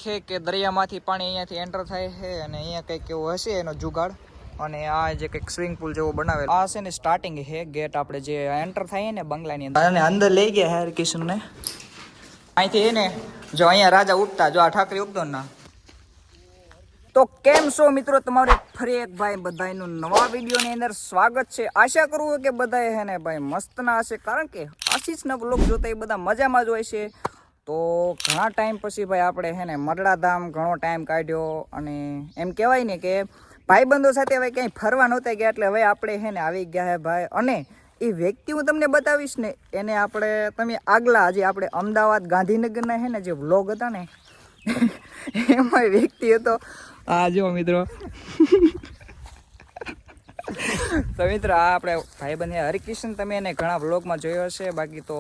છે કે દરિયામાંથી પાણી અહીંયાથી એન્ટર થાય છે અને અહીંયા કંઈક એવું હશે એનો જુગાડ અને આ જે કંઈક સ્વિમિંગ પુલ જેવો બનાવેલો આ છે ને સ્ટાર્ટિંગ છે ગેટ આપણે જે એન્ટર થાય ને બંગલાની અંદર અને અંદર લઈ ગયા હે હરકિશનને અહીંથી એને જો અહીંયા રાજા ઉઠતા જો આ ઠાકરી ઉગતો ના તો કેમ છો મિત્રો તમારે ફરી એક ભાઈ બધાનું નવા વિડીયોની અંદર સ્વાગત છે આશા કરું કે બધા હે ને ભાઈ મસ્ત ના હશે કારણ કે આશીષના વ્લોગ જોતા એ બધા મજામાં જ હોય છે તો ઘણા ટાઈમ પછી ભાઈ આપણે હે ને મરડાધામ ઘણો ટાઈમ કાઢ્યો અને એમ કહેવાય ને કે ભાઈબંધો સાથે હવે ક્યાંય ફરવા નહોતા ગયા એટલે હવે આપણે હે ને આવી ગયા હે ભાઈ અને એ વ્યક્તિ હું તમને બતાવીશ ને એને આપણે તમે આગલા જે આપણે અમદાવાદ ગાંધીનગરના હે ને જે વ્લોગ હતા ને એમાં વ્યક્તિ હતો આ જો મિત્રો તો મિત્રો આ આપણે ભાઈબંધ હરકિશન તમે એને ઘણા વ્લોગમાં જોયો હશે બાકી તો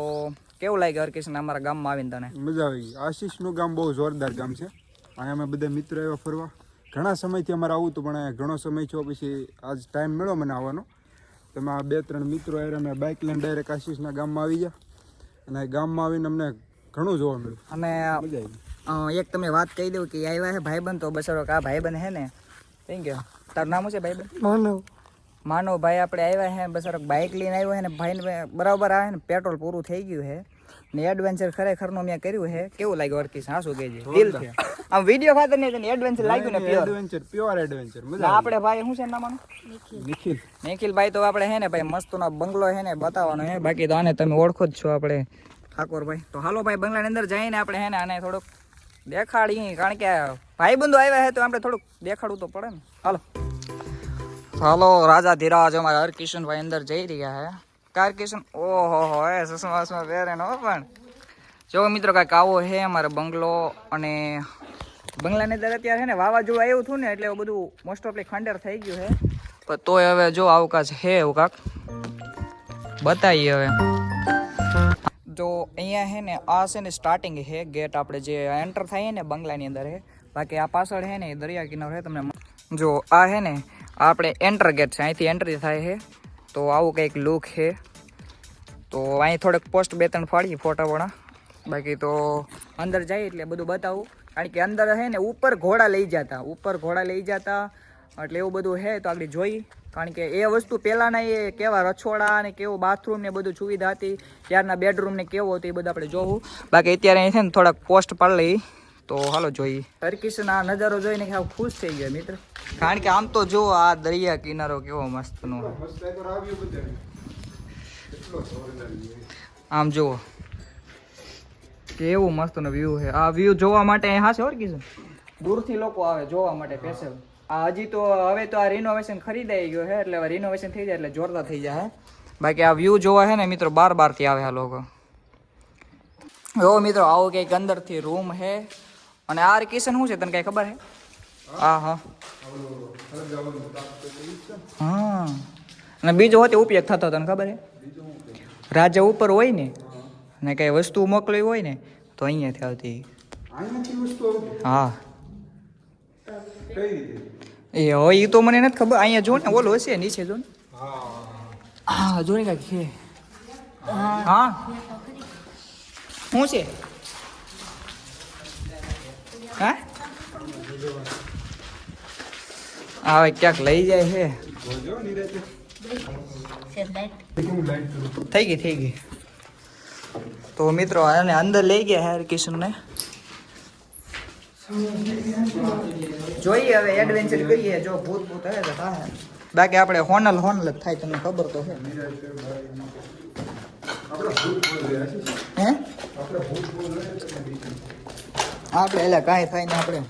કેવું લાગે હરકિશન અમારા ગામમાં આવીને તને મજા આવી આશીષનું ગામ બહુ જોરદાર ગામ છે અહીંયા અમે બધા મિત્રો આવ્યા ફરવા ઘણા સમયથી અમારે આવું હતું પણ ઘણો સમય થયો પછી આજ ટાઈમ મળ્યો મને આવવાનો તમે આ 2-3 મિત્રો આવ્યા અમે બાઇક લઈને ડાયરેક્ટ આશીષના ગામમાં આવી ગયા અને ગામમાં આવીને અમને ઘણું જોવા મળ્યું અને મજા આવી એક તમને વાત કહી દઉં કે આવ્યા છે ભાઈબંધ તો બસારો આ ભાઈબંધ હે ને થઈ ગયો તારું નામ છે ભાઈબંધ માનવ ભાઈ આપણે આવ્યા છે બસારો બાઇક લઈને આવ્યો છે ને ભાઈને બરાબર આવે ને પેટ્રોલ પૂરું થઈ ગયું છે ને એડવેન્ચર ખરેખરનું મેં કર્યું છે કેવું લાગ્યું અર્કી હા શું કહેજે દિલ છે આમ વિડીયો ખાતર ને એડવેન્ચર લાગ્યું ને પ્યોર એડવેન્ચર મજા આપણે ભાઈ શું છે નામ નિખિલ ભાઈ તો આપણે હે ને ભાઈ મસ્તનો બંગલો હે ને બતાવવાનો હે બાકી તો આને તમે ઓળખો જ છો આપણે ઠાકોર ભાઈ તો હાલો ભાઈ બંગલાની અંદર જઈને આપણે હે ને આને થોડુંક દેખાડીએ કારણ કે ભાઈબંધો આવ્યા છે તો આપણે થોડુંક દેખાડવું તો પડે ને હાલો રાજા ધીરાજ અમારા હરકિશનભાઈ અંદર જઈ રહ્યા છે હરકિશન ઓહો એ સુષમા પહેરે નો પણ જો મિત્રો કાંઈક આવો છે અમારો બંગલો અને બંગલાની અંદર અત્યારે છે ને વાવાઝોડું આવ્યું હતું ને એટલે બધું મોસ્ટ ઓફલી ખંડેર થઈ ગયું છે પણ તોય હવે જો આવું કાંક છે એવું કાંક બતાવીએ હવે જો અહીંયા છે ને આ છે ને સ્ટાર્ટિંગ છે ગેટ આપણે જે એન્ટર થાય ને બંગલાની અંદર છે બાકી આ પાછળ છે ને દરિયા કિનારો છે તમને જો આ છે ને આપણે એન્ટર ગેટ છે અહીંથી એન્ટ્રી થાય છે તો આવું કંઈક લુક છે તો અહીં થોડેક પોસ્ટ 2-3 ફાડીએ ફોટાવાળા બાકી તો અંદર જાય એટલે બધું બતાવું કારણ કે અંદર છે ને ઉપર ઘોડા લઈ જતા એટલે એવું બધું છે તો આગળ જોઈ કારણ કે એ વસ્તુ પહેલાંના એ કેવા રછોડા અને કેવું બાથરૂમ ને બધું સુવિધા હતી ત્યારના બેડરૂમ ને કેવો હતો એ બધું આપણે જોવું બાકી અત્યારે અહીં છે ને થોડાક પોસ્ટ પાડી લઈ તો હાલો જોઈએ હરકિશન આ નજારો જોઈને કે ખુશ થઈ ગયો મિત્ર કારણ કે આમ તો જો આ દરિયા કિનારો કેવો મસ્તનો આમ જુઓ કેવું મસ્તનો વ્યૂ છે આ વ્યૂ જોવા માટે હા છે હરકિશન દૂરથી લોકો આવે જોવા માટે સ્પેશિયલ આ હજી તો હવે તો આ રિનોવેશન ખરીદાઈ ગયો છે એટલે હવે રિનોવેશન થઈ જાય એટલે જોરદાર થઈ જાય બાકી આ વ્યૂ જોવા છે ને મિત્રો બાર થી આવે આ લોકો જો મિત્રો આવો કંઈક અંદરથી રૂમ છે અને આ કિશન શું છે તને કઈ ખબર છે હા અને બીજો હોતે ઉપયોગ થતો તને ખબર છે રાજા ઉપર હોય ને અને કઈ વસ્તુ મોકલવી હોય ને તો અહીંયાથી આવતી હા એ હોય એ તો મને નથી ખબર અહીંયા જો ને ઓલું હશે નીચે જો ને હા જો ને કાંઈક છે હા શું છે હા હવે ક્યાંક લઈ જાય છે થઈ ગઈ તો મિત્રો આને અંદર લઈ ગયા હે હરકિશનને જોઈએ હવે એડવેન્ચર કરીએ જો ભૂત હે તો થાય બાકી આપણે હોનલ જ થાય તમને ખબર તો છે હે આપણે એટલે કાંઈ થાય ને આપણે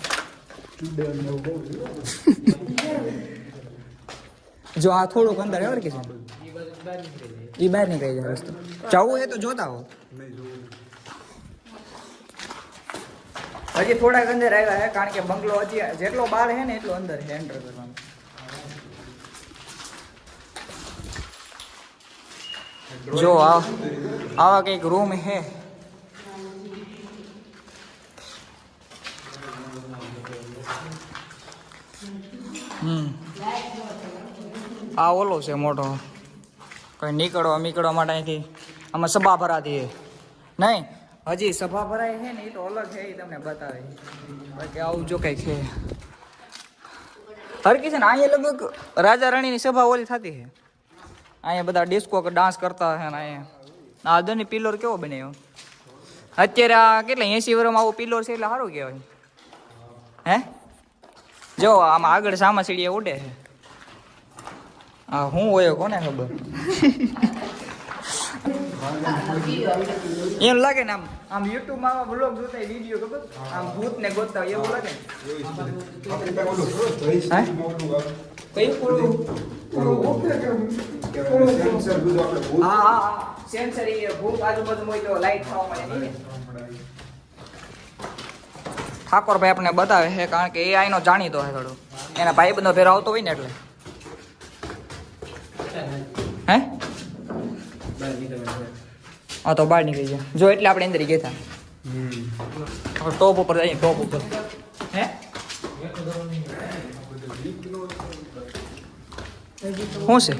જો આ થોડુંક અંદર આવે કે એ બહાર નીકળી જાય રસ્તો જવું છે તો જોતા હો હજી થોડાક અંદર આવ્યા છે કારણ કે બંગલો હજી જેટલો બહાર છે ને એટલો અંદર છે એન્ટર કરવાનું જો આવા કંઈક રૂમ છે આ ઓલો છે મોટો કઈ નીકળવા માટે અહીંથી આમાં સભા ભરાતી નહીં હજી સભા ભરાય છે ને એ તો અલગ છે, એ તમને બતાવે. બાકી આવું જો કઈ છે હરકી છે ને અહીંયા લગભગ રાજા રાણીની સભા ઓલી થતી છે. અહીંયા બધા ડિસ્કો ડાન્સ કરતા છે ને અહીંયા આદરની પિલ્લર કેવો બનાવ્યો અત્યારે. આ કેટલા 80 વર્ષમાં આવો પિલ્લર છે એટલે સારું કહેવાય. હે જો આમાં આગળ સામા સીડીએ ઉડે છે. હા હું હોય કોને ખબર. એમ લાગે ને આમ આમ યુટ્યુબમાં આવા બ્લોગ જોતા વિડીયો ખબર આમ ભૂત ને ગોતતા હોય એવું લાગે. હા હા હા સેન્સર એ ભૂત આજુબાજુ હોય તો લાઈટ થવા મળે ને. ઠાકોરભાઈ આપણે બતાવે છે કારણ કે એ આઈનો જાણીતો છે થોડું. એના ભાઈ બંધો ફેર આવતો હોય ને એટલે. હે હા તો બહાર નીકળી જાય જો એટલે આપણે અંદર ગયા હતા. ટોપ ઉપર જઈએ ટોપ ઉપર. હે શું છે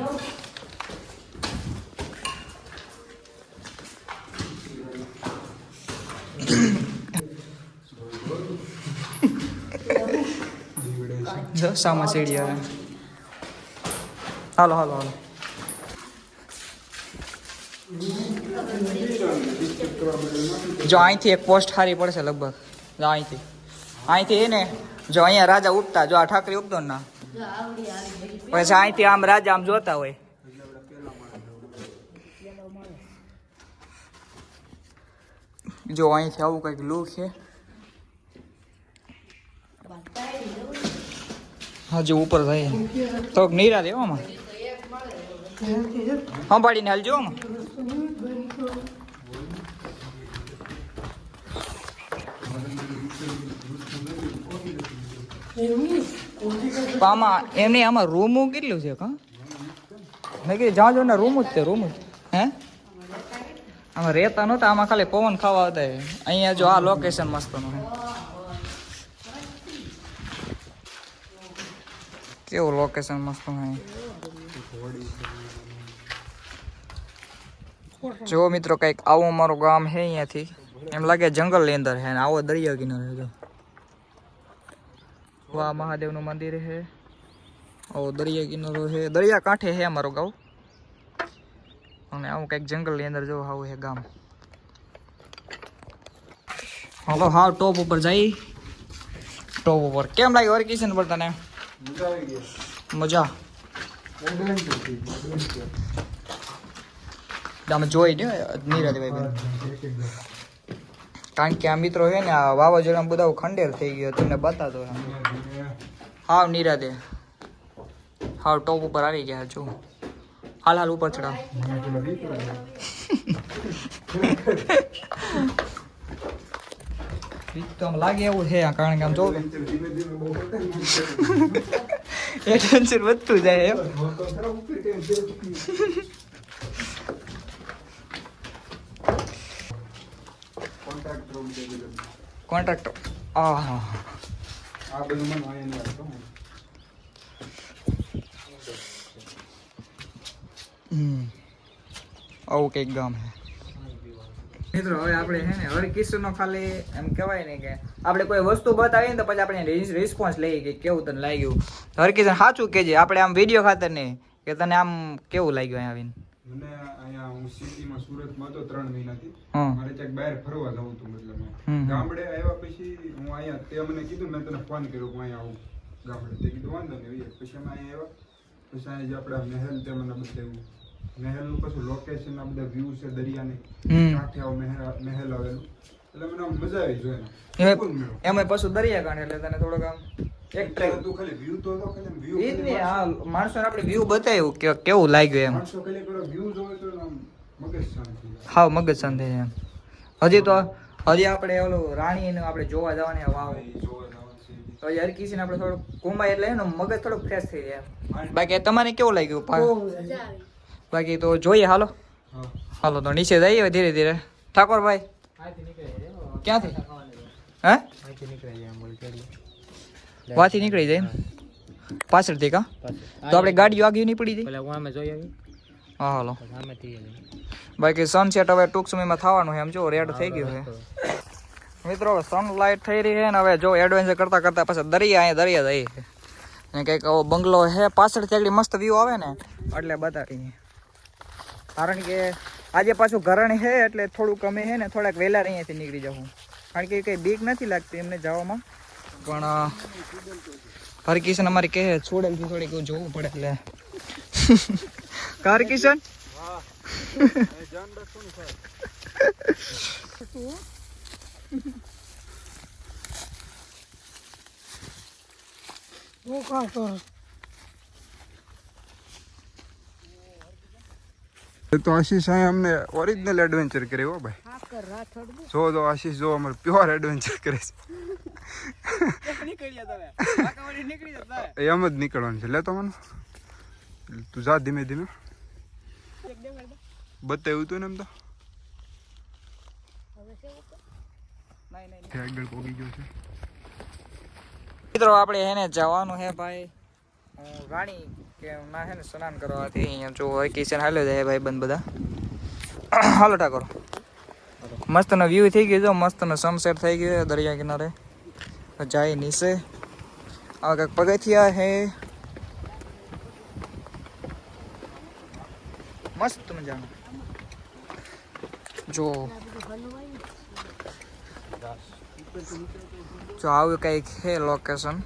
જો સામા સીડી આવે. હાલો હાલો હાલો. જો અહીંથી એક પોસ્ટ સારી પડશે લગભગ. જો અહીંથી ને જો અહીંયા રાજા ઉગતા જો આ ઠાકરી ઉગતો ને ના પછી અહીંથી આમ રાજા આમ જોતા હોય. જો અહીંથી આવું કઈક લુક છે. હજી ઉપર જાય થોડોક નીરા દેવો આમાં સંભાળીને હાલજો આમાં. આમાં એમ નહીં આમાં રૂમું કેટલું છે કા મેં કીધું જ્યાં જો ને રૂમ જ છે રૂમ જ. હે આમાં રહેતા નહોતા આમાં ખાલી પવન ખાવા હતા. અહીંયા જો આ લોકેશન મસ્ત નું કેવું લોકેશન મસ્ત નું. જો મિત્રો કઈક આવું અમારું ગામ છે. અહીંયાથી એમ લાગે જંગલ ની અંદર છે ને આવો દરિયા કિનારે જો. વાહ મહાદેવ નું મંદિર છે. આવો દરિયા કિનારો છે. દરિયા કાંઠે છે અમારું ગામ અને આવું કઈક જંગલ ની અંદર જો આવું છે ગામ. હાલો હા ટોપ ઉપર જઈ. ટોપ ઉપર કેમ લાગ્યું વેકેશન પર તને? મજા તમે જોઈ ને નીરાજભાઈ કારણ કે આ મિત્રો છે ને આ વાવાઝોડા બધા ખંડેર થઈ ગયો તમને બતાતો હાવ નીરાદે હાવ ટોપ ઉપર આવી ગયા જો. હાલ હાલ ઉપર ચડાવ. તો આમ લાગે એવું છે કારણ કે આમ જો ટેન્શન વધતું જાય એમ. કોન્ટ્રાક્ટર આ હા આ બધું મને અહીંયા આવતો આવું કંઈક ગામ છે મિત્રો. હવે આપણે છે ને હર કિસ્સાનો ખાલી એમ કહેવાય ને કે આપણે કોઈ વસ્તુ બતાવીએ ને તો પછી આપણે રિસ્પોન્સ લઈએ કે કેવું તને લાગ્યું. હર કિસ્સા સાચું કહેજે આપણે આમ વિડીયો ખાતર નહીં કે તને આમ કેવું લાગ્યું અહીંયા આવીને. મને અહીંયા હું સિટીમાં સુરતમાં હતો 3 મહિનાથી. મારે ક્યાંક બહાર ફરવા જવું હતું મતલબ ગામડે આવ્યા પછી હું અહીંયા તે મને કીધું મેં તને ફોન કર્યો હું અહીંયા આવું ગામડે. તે કીધું વાંધો નહીં પછી અમે અહીંયા આવ્યા પછી અહીંયા જે આપણા મહેલ તે મને બતાવ્યું. મહેલનું પાછું લોકેશન આ બધા વ્યૂ છે દરિયાની કાંઠે આવો મહેલ આવેલું એટલે મને આમ મજા આવી જોઈને. એમાં પાછું દરિયા કાંઠે એટલે તને થોડોક આમ એક ટ્રેક તું ખાલી વ્યૂ તો ખાલી વ્યૂ ઈ જ ને હા માણસોને આપણે વ્યૂ બતાવ્યું કે કેવું લાગ્યું એમ. માણસો ખાલી પેલો વ્યૂ જોવે તો આમ મગજ શાંતિ હાવ મગજ શાંતિ એમ. હજી આપણે ઓલું રાણીને આપણે જોવા જવાની વાવ તો હર કિસીને આપણે થોડુંક ઘુમાય એટલે એનો મગજ થોડુંક ફ્રેશ થઈ જાય. બાકી તમારે કેવું લાગ્યું? બાકી તો જોઈએ હાલો હાલો તો નીચે જઈએ ધીરે ધીરે. ઠાકોરભાઈ ક્યાંથી? હે વાથી નીકળી જાય પાછળથી કા? તો આપણે ગાડીઓ આગળ નહીં પડી જાય હા હાલો બાકી સનસેટ હવે ટૂંક સમયમાં થવાનું છે. એમ જો રેડ થઈ ગયું છે મિત્રો. હવે સનલાઇટ થઈ રહી છે ને હવે જો એડવેન્ચર કરતા કરતા પછી દરિયા જઈએ છે ને કંઈક આવો બંગલો છે પાછળથી આગળ મસ્ત વ્યૂ આવે ને એટલે બતાવીએ. કારણ કે આજે પાછું ઘરણ છે એટલે થોડુંક અમે છે ને થોડાક વહેલા અહીંયાથી નીકળી જવું. કારણ કે કંઈ બીક નથી લાગતી એમને જવામાં. પણ હરકિશન અમારી કહે છોડેલથી થોડીક જોવું પડે એટલે હરકિશન તો આશીષ અહીંયા અમને ઓરિજિનલ એડવેન્ચર કરે હો ભાઈ. જો તો આશીષ જો અમારે પ્યોર એડવેન્ચર કરે છે. એમ જ નીકળવાનું છે. લેતો મને તું જા ધીમે ધીમે બતાવ્યું તું ને એમ તો આગળ પોગી ગયો છે. મિત્રો આપણે એને જવાનું છે ભાઈ રાણી કે ના હે ને સ્નાન કરવાથી અહીંયા જો કિચન હાલ્યો જાય ભાઈ બંધ બધા. હાલો ઠાકોર મસ્ત નો વ્યૂ થઈ ગયો. જો મસ્ત નો સનસેટ થઈ ગયો દરિયા કિનારે. જાય નીચે આ કંઈક પગથિયા હે મસ્ત મજાનું. જો આવું કંઈક છે લોકેશન.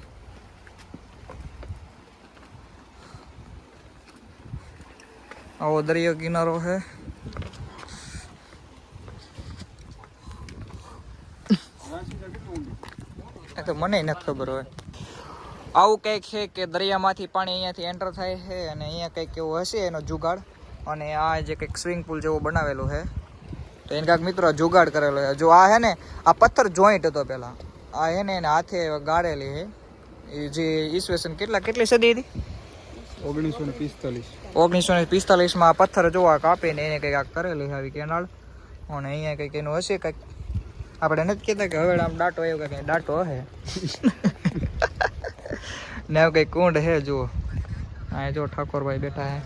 આવો દરિયો કિનારો છે. તો મને નથી ખબર હોય. આવું કંઈક છે કે દરિયામાંથી પાણી અહીંયાથી એન્ટર થાય છે અને અહીંયા કંઈક એવું હશે એનો જુગાડ. અને આ જે કંઈક સ્વિમિંગ પુલ જેવો બનાવેલો છે તો એને કાંઈક મિત્રો જુગાડ કરેલો છે. જો આ છે ને આ પથ્થર જોઈન્ટ હતો પહેલાં. આ છે ને એને હાથે ગાળેલી છે. એ જે ઈસવીસન કેટલી સદી હતી 1945માં આ પથ્થર જોવા કાપીને એને કંઈક આ કરેલી છે આવી કેનાળ. અને અહીંયા કંઈક એનું હશે કંઈક આપણે નથી કહેતા કે હવે આમ ડાટો એવું કંઈક ડાટો હે ને એવું કંઈક કુંડ હે. જુઓ અહીંયા જો ઠાકોરભાઈ બેઠા હે.